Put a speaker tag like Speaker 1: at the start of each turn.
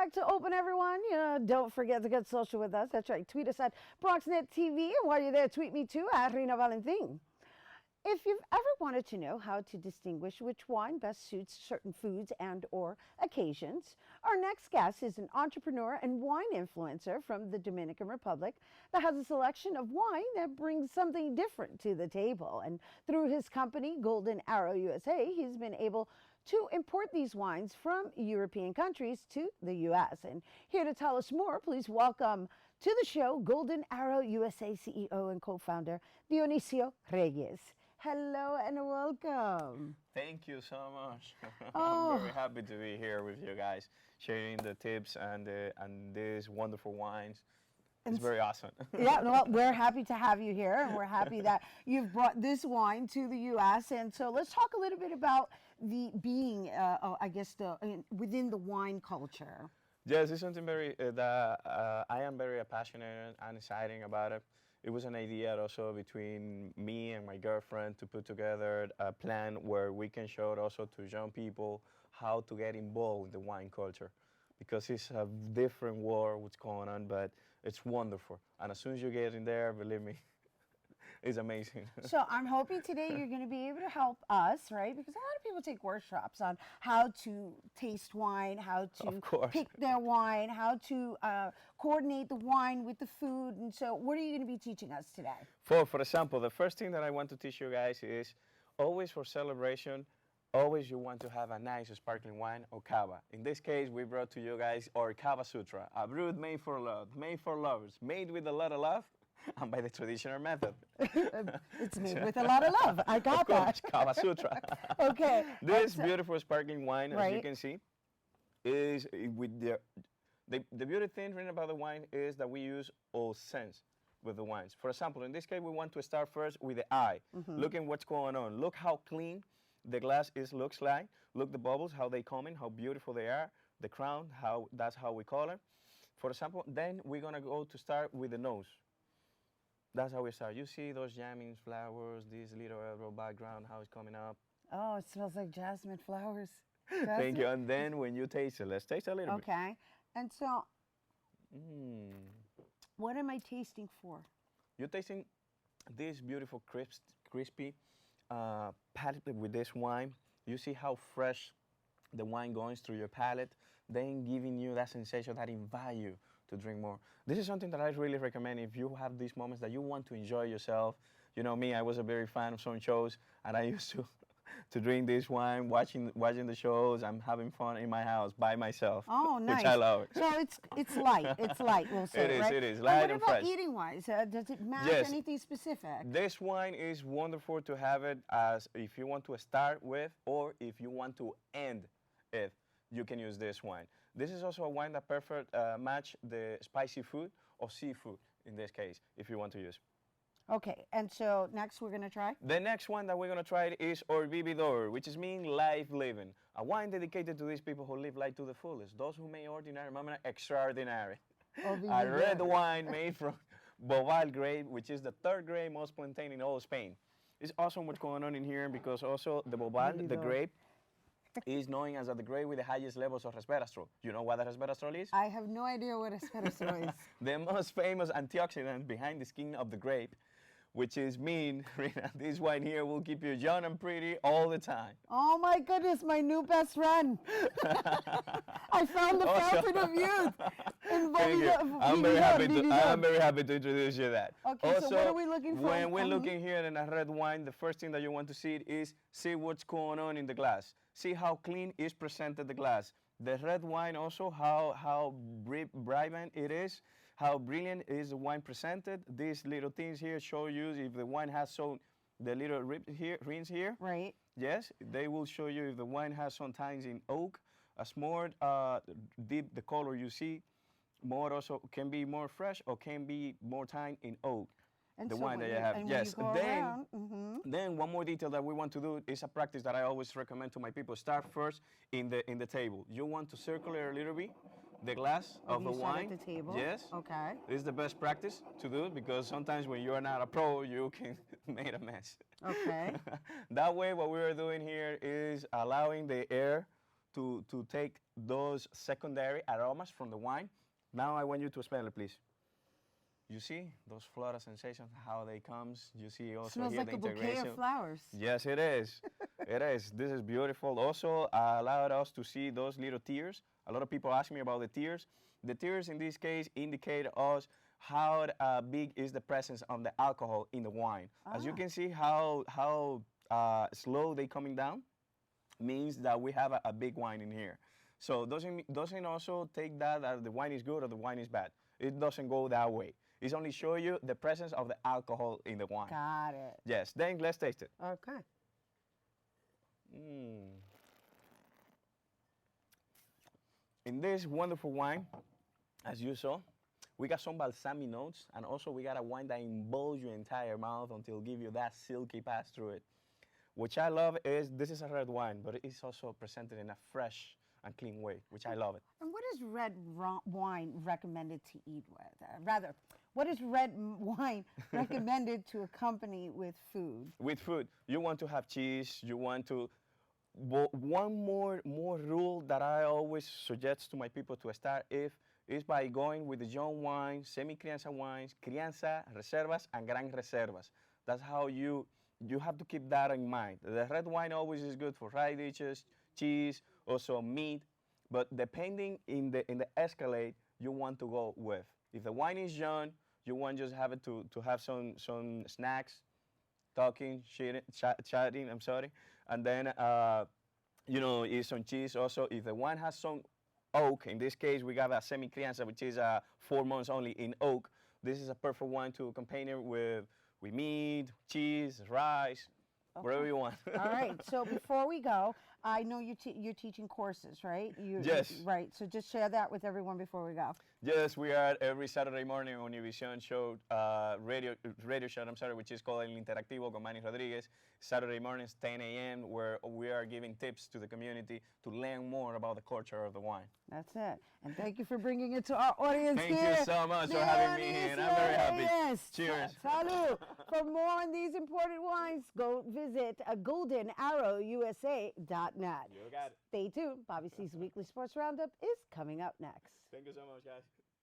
Speaker 1: back to open, everyone. Don't forget to get social with us. That's right. Tweet us at BronxNetTV. And while you're there, tweet me too at Rhina Valentin. If you've ever wanted to know how to distinguish which wine best suits certain foods and or occasions, our next guest is an entrepreneur and wine influencer from the Dominican Republic that has a selection of wine that brings something different to the table. And through his company, Golden Arrow USA, he's been able to import these wines from European countries to the U.S. And here to tell us more, please welcome to the show Golden Arrow USA CEO and co-founder Dionicio Reyes. Hello and welcome.
Speaker 2: Thank you so much.
Speaker 1: Oh.
Speaker 2: I'm very happy to be here with you guys, sharing the tips and these wonderful wines. It's very awesome.
Speaker 1: Yeah, well, we're happy to have you here, and we're happy that you've brought this wine to the U.S. And so let's talk a little bit about the being, within the wine culture.
Speaker 2: Yes, it's something very that I am very passionate and exciting about it. It was an idea also between me and my girlfriend to put together a plan where we can show it also to young people how to get involved in the wine culture, because it's a different world what's going on, but it's wonderful. And as soon as you get in there, believe me, it's amazing.
Speaker 1: So I'm hoping today you're going to be able to help us, right? Because a lot of people take workshops on how to taste wine, how to pick their wine, how to coordinate the wine with the food. And so what are you going to be teaching us today?
Speaker 2: For example, the first thing that I want to teach you guys is always for celebration, always you want to have a nice sparkling wine or Cava. In this case, we brought to you guys our Cava Sutra, a brew made for love, made for lovers, made with a lot of love, and by the traditional method.
Speaker 1: It's made with a lot of love. I got that.
Speaker 2: Cava Sutra.
Speaker 1: Okay.
Speaker 2: This beautiful sparkling wine,
Speaker 1: right.
Speaker 2: as you can see, is with the beauty thing about the wine is that we use all sense with the wines. For example, in this case, we want to start first with the eye, looking what's going on. Look how clean the glass looks like. Look the bubbles, how they come in, how beautiful they are. The crown, that's how we call it. For example, then we're gonna go to start with the nose. That's how we start. You see those jamming flowers, this little yellow background, how it's coming up.
Speaker 1: Oh, it smells like jasmine flowers.
Speaker 2: Thank you. And then when you taste it, let's taste a little bit.
Speaker 1: Okay. And so, what am I tasting for?
Speaker 2: You're tasting this beautiful, crispy palate with this wine. You see how fresh the wine goes through your palate, then giving you that sensation that invite you to drink more. This is something that I really recommend if you have these moments that you want to enjoy yourself. You know me, I was a very fan of some shows, and I used to drink this wine, watching the shows. I'm having fun in my house by myself.
Speaker 1: Oh, nice.
Speaker 2: Which I love it.
Speaker 1: So it's light. It's light, we'll say, right?
Speaker 2: It is light and fresh.
Speaker 1: What about eating-wise? Does it match anything specific?
Speaker 2: This wine is wonderful to have it as if you want to start with or if you want to end it, you can use this wine. This is also a wine that perfect match the spicy food or seafood in this case, if you want to use.
Speaker 1: Okay, and so next we're gonna try?
Speaker 2: The next one that we're gonna try is our Vividor, which is mean life living. A wine dedicated to these people who live life to the fullest, those who make ordinary moment extraordinary. A red wine made from Bovard grape, which is the third grape most plantain in all Spain. It's awesome what's going on in here because also the Bovard, the grape, is known as the grape with the highest levels of resveratrol. You know what the resveratrol is?
Speaker 1: I have no idea what resveratrol is.
Speaker 2: The most famous antioxidant behind the skin of the grape, which is mean, Rhina, this wine here will keep you young and pretty all the time.
Speaker 1: Oh my goodness, my new best friend. I found the fountain of youth.
Speaker 2: I'm very happy to introduce you to that.
Speaker 1: Okay,
Speaker 2: also,
Speaker 1: so what are we looking for?
Speaker 2: When we're looking here in a red wine, the first thing that you want to see is see what's going on in the glass. See how clean is presented the glass. The red wine also, how vibrant it is, how brilliant is the wine presented. These little things here show you if the wine has the little rings here.
Speaker 1: Right.
Speaker 2: Yes, they will show you if the wine has sometimes in oak, as more deep the color you see, more also can be more fresh or can be more time in oak.
Speaker 1: And
Speaker 2: the
Speaker 1: so
Speaker 2: wine that you have. Yes.
Speaker 1: Then
Speaker 2: one more detail that we want to do is a practice that I always recommend to my people. Start first in the table. You want to circulate a little bit the glass of the wine.
Speaker 1: At the table?
Speaker 2: Yes.
Speaker 1: Okay.
Speaker 2: This is the best practice to do because sometimes when you are not a pro, you can make a mess.
Speaker 1: Okay.
Speaker 2: That way, what we are doing here is allowing the air to take those secondary aromas from the wine. Now I want you to smell it, please. You see those floral sensations, how they comes. You see also
Speaker 1: Smells
Speaker 2: here
Speaker 1: like
Speaker 2: the
Speaker 1: a bouquet
Speaker 2: integration.
Speaker 1: of flowers.
Speaker 2: Yes, it is. It is. This is beautiful. Also allowed us to see those little tears. A lot of people ask me about the tears. The tears in this case indicate us how big is the presence of the alcohol in the wine. As you can see how slow they coming down means that we have a big wine in here. So doesn't also take that the wine is good or the wine is bad. It doesn't go that way. It's only show you the presence of the alcohol in the wine.
Speaker 1: Got it.
Speaker 2: Yes, then let's taste it.
Speaker 1: Okay.
Speaker 2: In this wonderful wine, as you saw, we got some balsamic notes, and also we got a wine that involves your entire mouth until give you that silky pass through it. Which I love is, this is a red wine, but it's also presented in a fresh and clean way, which I love it.
Speaker 1: And what is red wine recommended to eat with? Rather, what is red wine recommended to accompany with food?
Speaker 2: With food, you want to have cheese, you want to, one more rule that I always suggest to my people to start is by going with the young wines, semi-crianza wines, crianza, reservas, and gran reservas. That's how you have to keep that in mind. The red wine always is good for fried dishes, cheese, also meat, but depending in the escalate you want to go with. If the wine is young, you want just have it to have some snacks, talking, chatting, I'm sorry, and then eat some cheese also. If the wine has some oak, in this case we got a semi-crianza, which is 4 months only in oak. This is a perfect wine to accompany with meat, cheese, rice, whatever you want.
Speaker 1: All right, so before we go, I know you're teaching courses, right?
Speaker 2: Yes.
Speaker 1: Right, so just share that with everyone before we go.
Speaker 2: Yes, we are every Saturday morning on Univision show, radio show, which is called El Interactivo con Manny Rodriguez. Saturday mornings, 10 a.m., where we are giving tips to the community to learn more about the culture of the wine.
Speaker 1: That's it. And thank you for bringing it to our audience
Speaker 2: Thank
Speaker 1: here.
Speaker 2: you so much for having me here, and I'm very happy.
Speaker 1: Yes.
Speaker 2: Cheers.
Speaker 1: Salud. For more on these important wines, go visit goldenarrowusa.net.
Speaker 2: You got it.
Speaker 1: Stay tuned. Bobby C's Weekly Sports Roundup is coming up next.
Speaker 2: Thank you so much, guys.